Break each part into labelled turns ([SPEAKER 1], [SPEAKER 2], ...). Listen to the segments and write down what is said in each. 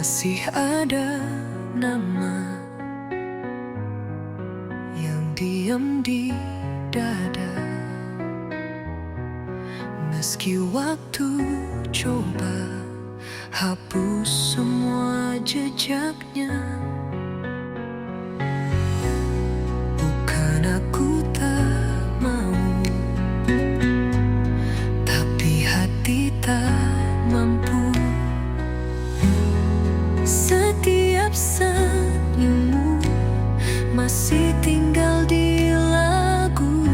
[SPEAKER 1] Masih ada nama yang diam di dada, meski waktu coba hapus semua jejaknya. Bukan aku tak mau, tapi hati tak mampu. Setiap senyummu masih tinggal di lagu.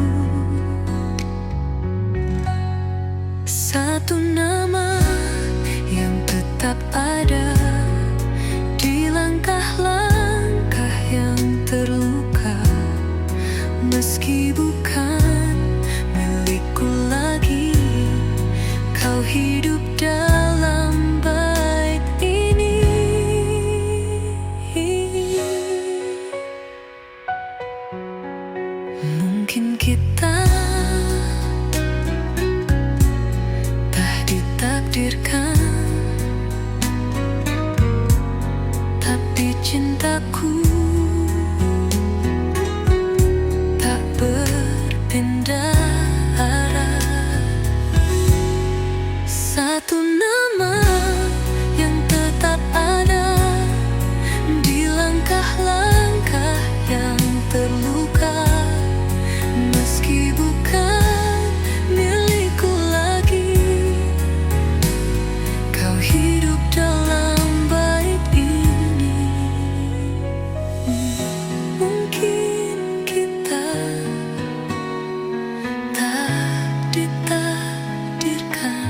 [SPEAKER 1] Satu nama yang tetap ada di langkah-langkah yang terluka, meski bukan milikku lagi. Kau hidup dalam bait ini. Mungkin kita tak ditakdirkan, tapi cintaku tak berpindah arah. Satu nama yang tetap ada di langkah-langkah yang terluka, meski bukan milikku lagi. Kau hidup dalam bait ini. Mungkin kita tak ditakdirkan,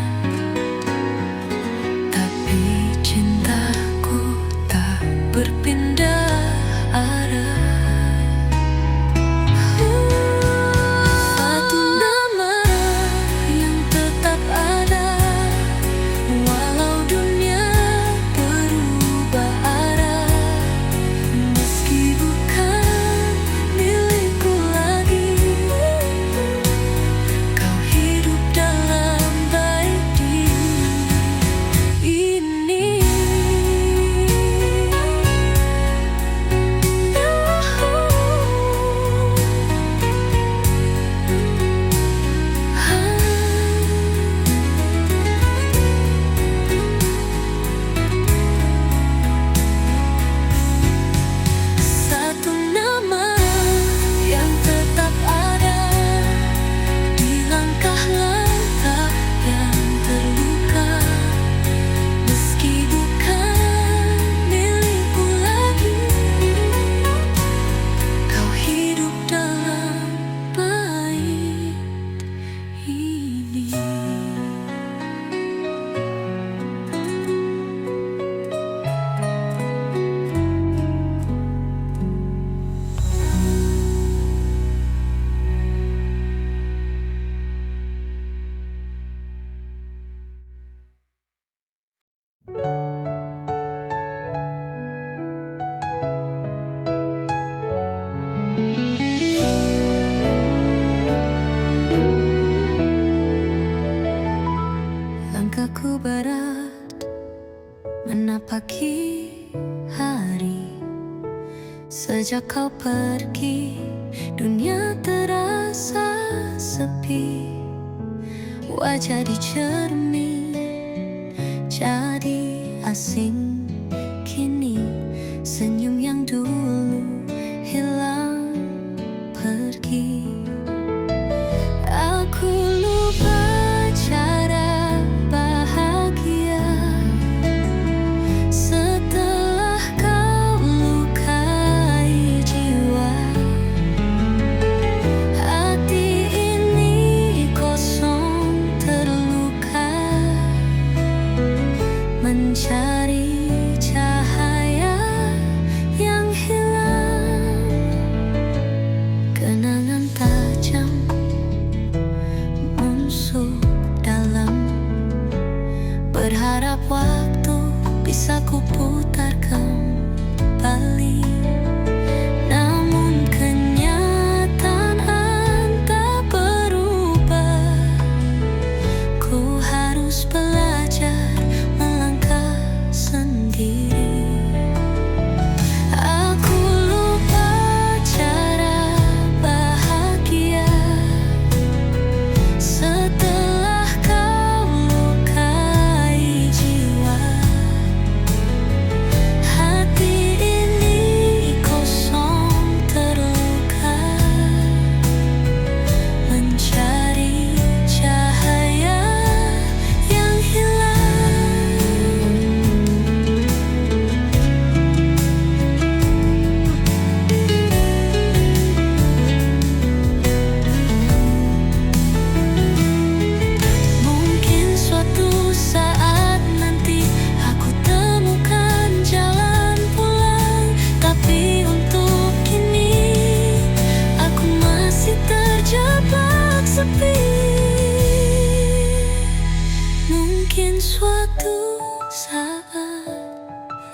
[SPEAKER 1] tapi cintaku tak berpindah arah. Satu nama yang tetap ada, walau dunia berubah arah, meski bukan milikku lagi. Kau hidup dalam bait ini. Satu nama yang tetap ada di langkah-langkah yang terluka, meski bukan milikku lagi. Kau hidup dalam bait ini. Langkahku berat menapaki hari. Sejak kau pergi, dunia terasa sepi. Wajah di cermin jadi asing kini. Senyum yang dulu hilang pergi. Aku lupa cara bahagia setelah kau lukai jiwa. Hati ini kosong terluka, mencari cahaya yang hilang. Kenangan tajam musuh dalam, berharap waktu bisa kuputar kembali. Namun kenyataan tak berubah. Ku harus belajar melangkah sendiri.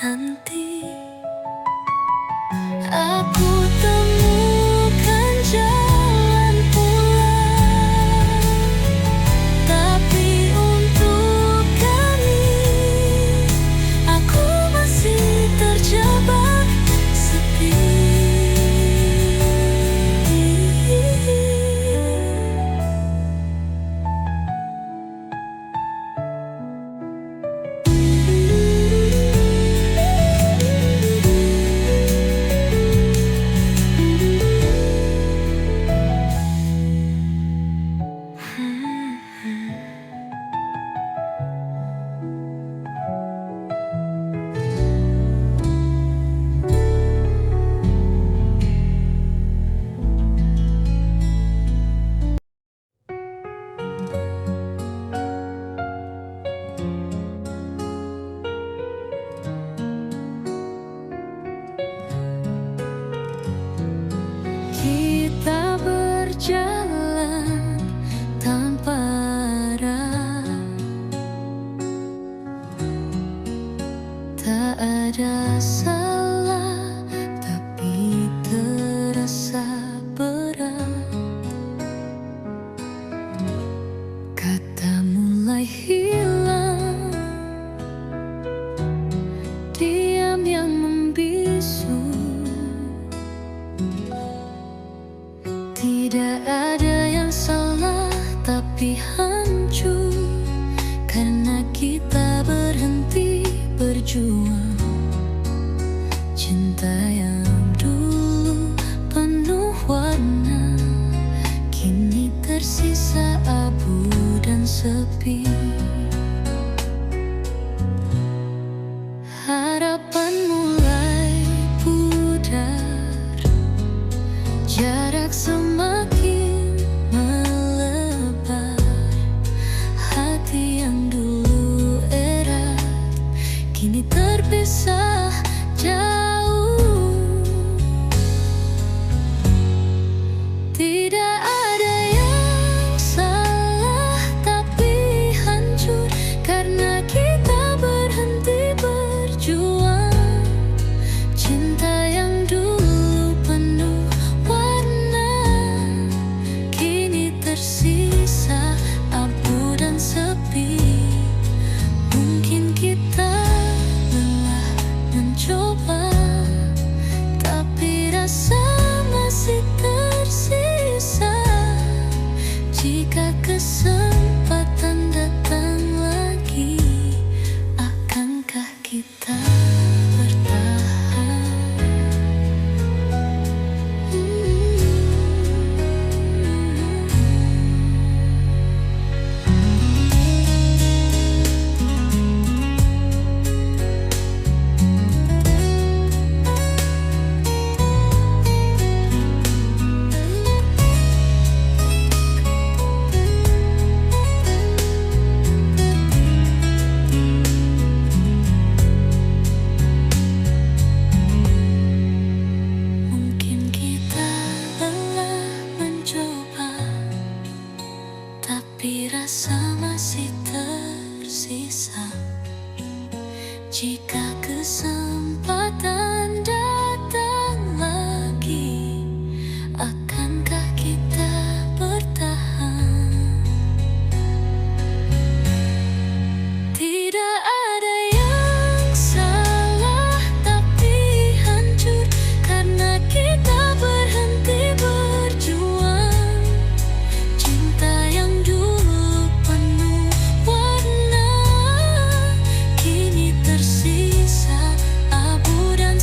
[SPEAKER 1] nanti. Aku temukan jalan pulang, tapi untuk kami aku masih terjebak sepi. Kita berjalan tanpa arah, tak ada salah, tapi terasa berat. Kata mulai hilang, diam yang membisu. Tidak ada yang salah, tapi hancur karena kita berhenti berjuang. Cinta yang dulu penuh warna, kini tersisa abu dan sepi. Harapan mulai pudar, jarak semakin melebar. Hati yang dulu erat kini terpisah jauh. Tidak ada yang salah, tapi hancur karena kita berhenti berjuang. Cinta yang dulu penuh warna, kini tersisa abu dan sepi. Mungkin kita lelah mencoba, tapi rasa masih tersisa. Jika kesempatan datang lagi, akankah kita bertahan? Mungkin kita lelah mencoba, tapi rasa masih tersisa. Jika kesempatan datang lagi, akankah kita bertahan? Tidak ada yang salah, tapi hancur karena kita berhenti berjuang. Cinta yang dulu penuh warna, kini tersisa abu dan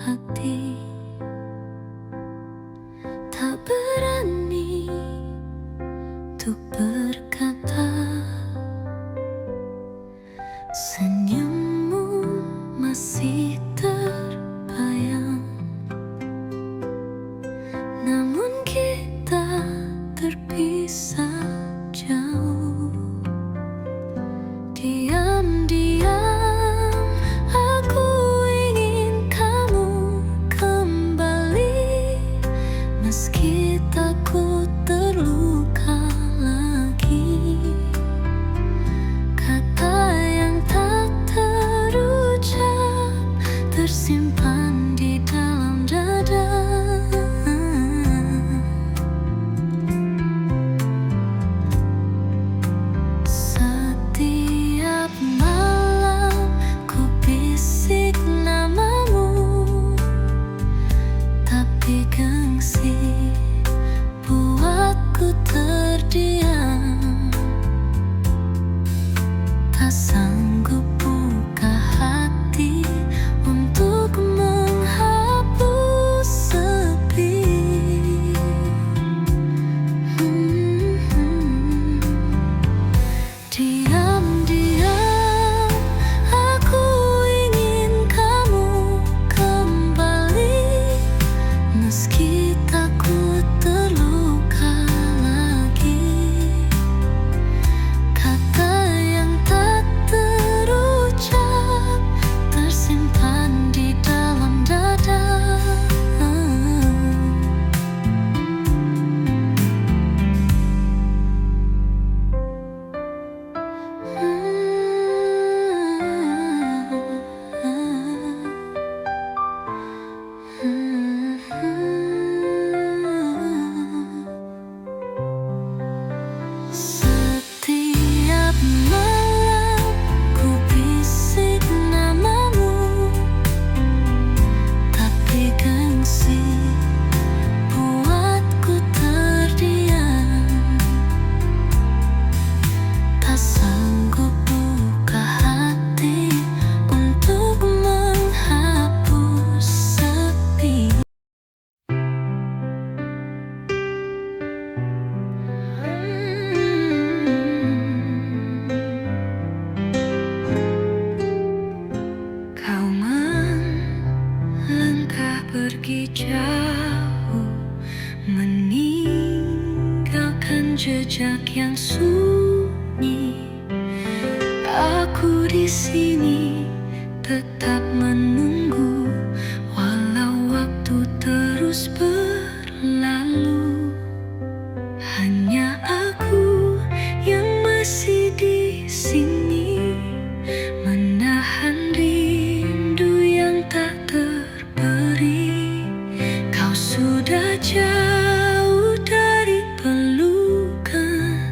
[SPEAKER 1] hati, tak berani untuk berkata. Senyummu masih terbayang, namun kita terpisah jauh. Diam-diam aku ingin kamu kembali, meski takut terluka lagi. Kata yang tak terucap tersimpan di dalam dada. Setiap malam ku bisik namamu, tapi gengsi buatku terdiam. Tak sanggup buka hati untuk menghapus sepi. Diam-diam aku ingin kamu kembali, meski takut terluka lagi. Kata yang tak terucap tersimpan di dalam dada. Setiap malam ku bisik namamu, tapi gengsi buatku terdiam. Tak sanggup buka hati untuk menghapus sepi. Kau melangkah pergi jauh, meninggalkan jejak yang sunyi. Aku di sini tetap menunggu, walau waktu terus berlalu. Hanya aku yang masih di sini, menahan rindu yang tak terberi. Kau sudah jauh dari pelukan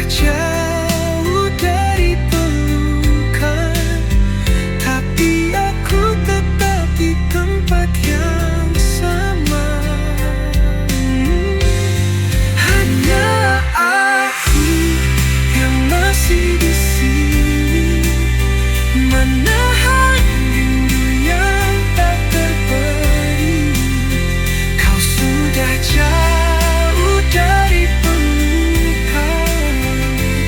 [SPEAKER 1] jauh dari pelukan, tapi aku tetap di tempat yang sama. Hanya aku yang masih di sini, menahan rindu yang tak terberi. Kau sudah jauh dari pelukan,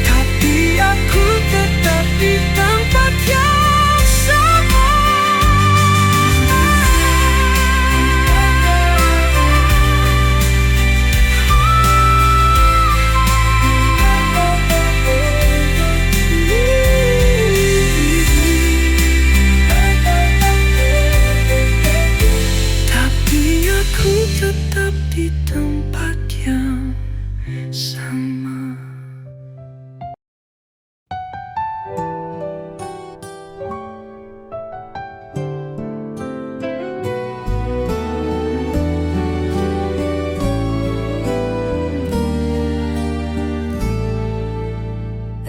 [SPEAKER 1] tapi aku tetap di tempat yang sama. Tapi aku tetap di tempat yang sama.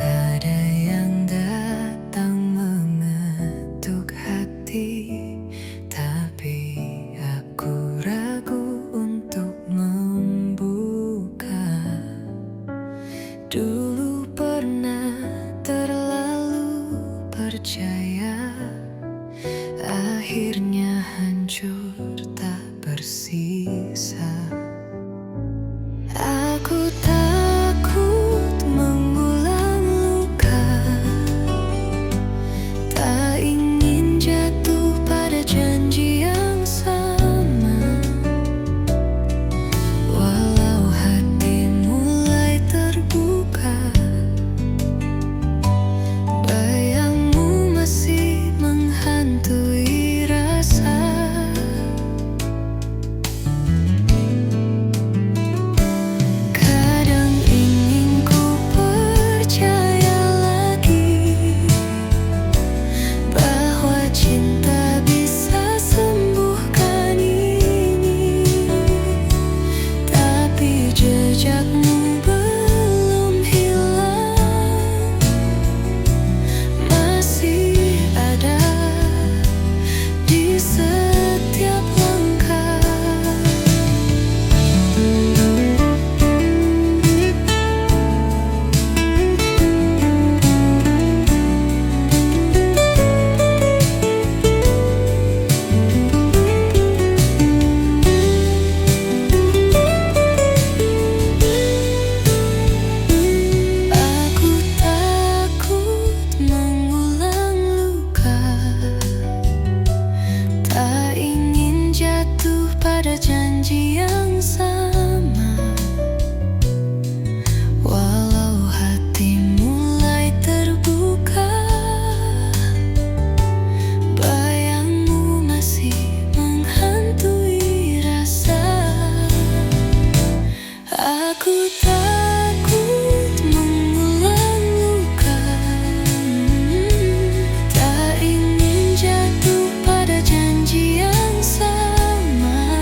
[SPEAKER 1] Ada yang datang mengetuk hati, tapi aku ragu untuk membuka. Dulu pernah terlalu percaya, akhirnya hancur tak bersisa. Aku takut mengulang luka, tak ingin jatuh pada janji yang sama. Walau hati mulai terbuka, bayangmu masih menghantui rasa. Kadang ingin ku percaya lagi bahwa cinta bisa sembuhkan ini, tapi jejakmu belum hilang, masih ada di setiap langkah. Aku takut mengulang luka, tak ingin jatuh pada janji yang sama. Walau hati mulai terbuka, bayangmu masih menghantui rasa. Aku takut mengulang luka, tak ingin jatuh pada janji yang sama.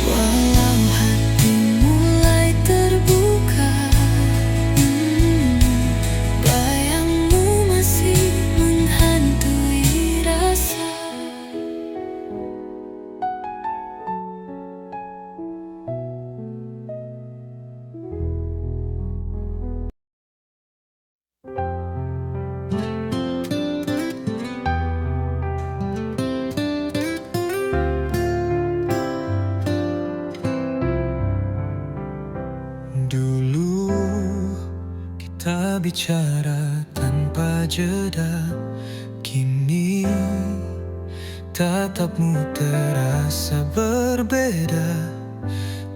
[SPEAKER 1] Walau hati mulai terbuka, bayangmu masih menghantui rasa. Dulu kita bicara tanpa jeda, kini tatapmu terasa berbeda.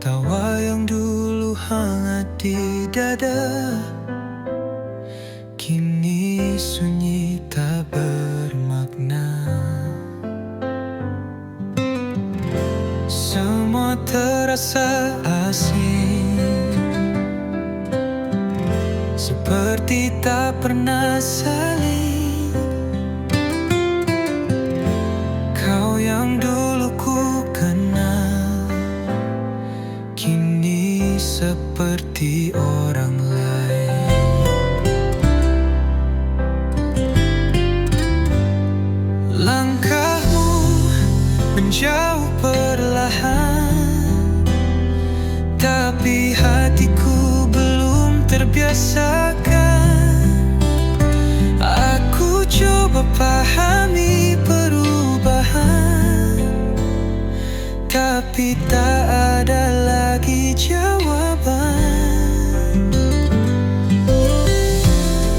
[SPEAKER 1] Tawa yang dulu hangat di dada, kini sunyi tak bermakna. Semua terasa asing, seperti tak pernah saling. Kau yang dulu ku kenal, kini seperti orang lain. menjauh perlahan, tapi hatiku belum terbiasakan. Aku coba pahami perubahan, tapi tak ada lagi jawaban.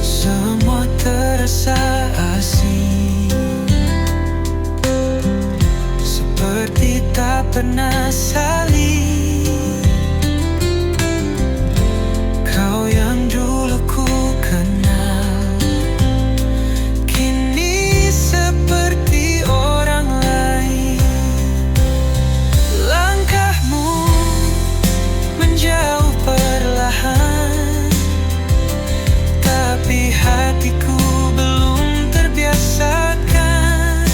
[SPEAKER 1] Semua terasa asing, seperti tak pernah saling. Kau yang dulu ku kenal, kini seperti orang lain. Langkahmu menjauh perlahan, tapi hatiku belum terbiasakan.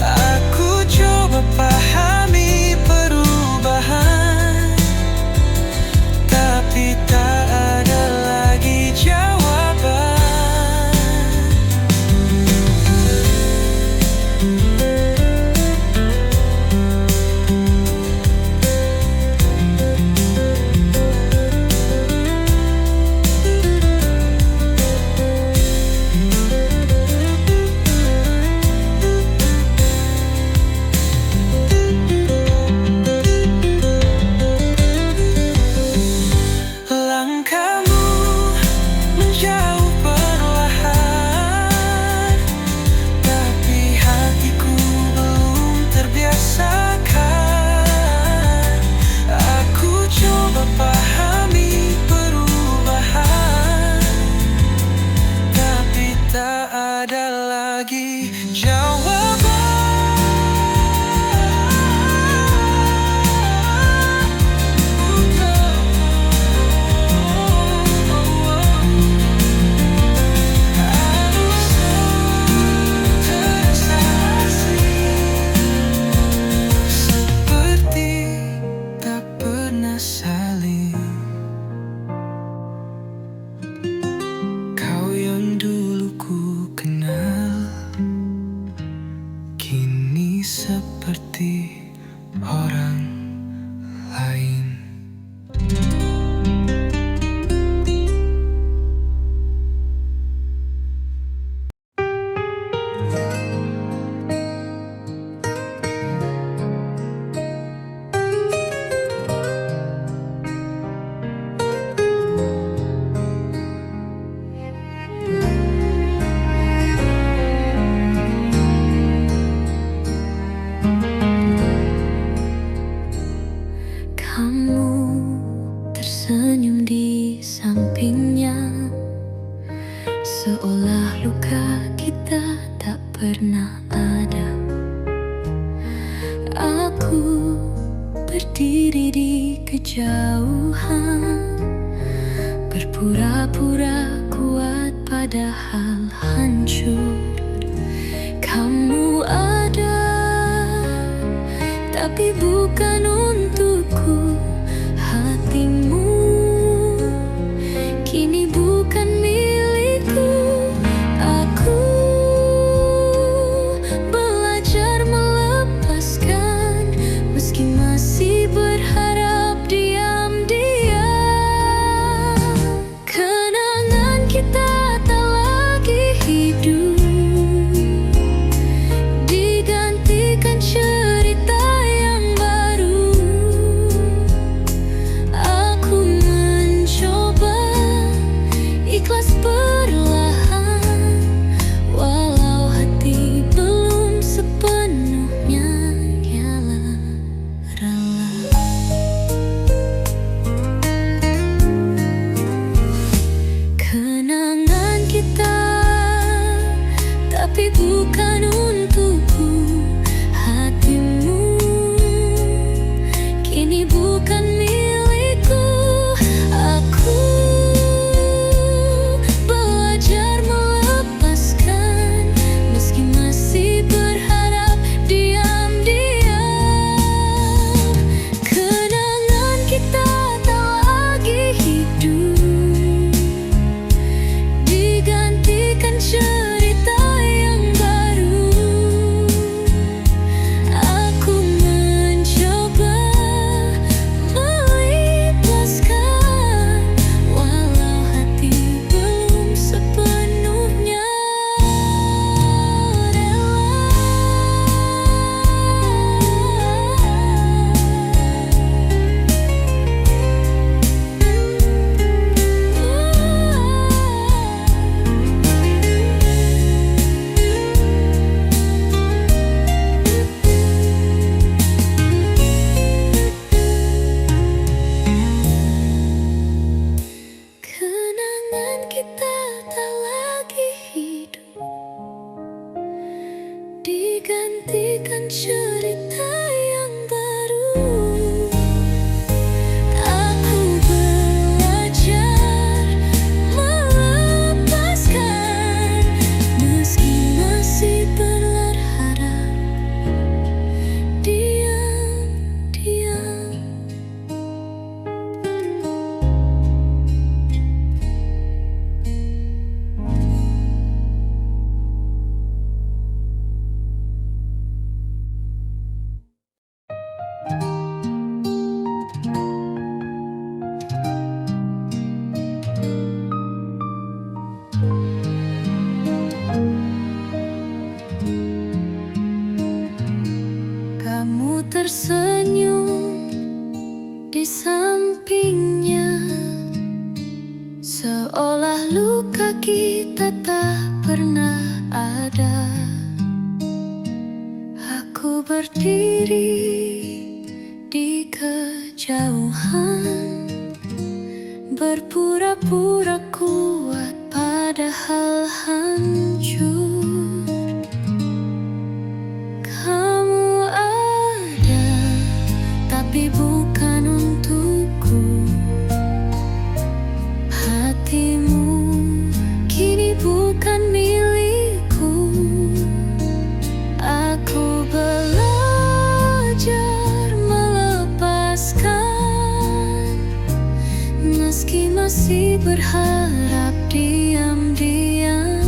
[SPEAKER 1] Aku coba pahami perubahan, tapi tak ada lagi jawaban. Langkahmu menjauh perlahan, tapi hatiku belum terbiasakan. Aku coba pahami perubahan, tapi tak ada lagi jawaban. Kau yang dulu ku kenal, kini seperti orang lain.
[SPEAKER 2] Kamu tersenyum di sampingnya, seolah luka kita tak pernah ada. Aku berdiri di kejauhan, berpura-pura kuat padahal hancur. Kamu ada, tapi bukan untukku. Hatimu kini bukan milikku. Aku belajar melepaskan, meski masih berharap diam-diam. Kenangan kita tak lagi hidup, digantikan cerita yang baru. cerita yang baru. Aku belajar melepaskan, meski masih berharap diam-diam. Kamu tersenyum di sampingnya, seolah luka kita tak pernah ada. Aku berdiri di kejauhan, berpura-pura kuat padahal hancur. Kamu ada, tapi bukan untukku. Hatimu kini bukan milikku. Aku belajar melepaskan, meski masih berharap diam-diam.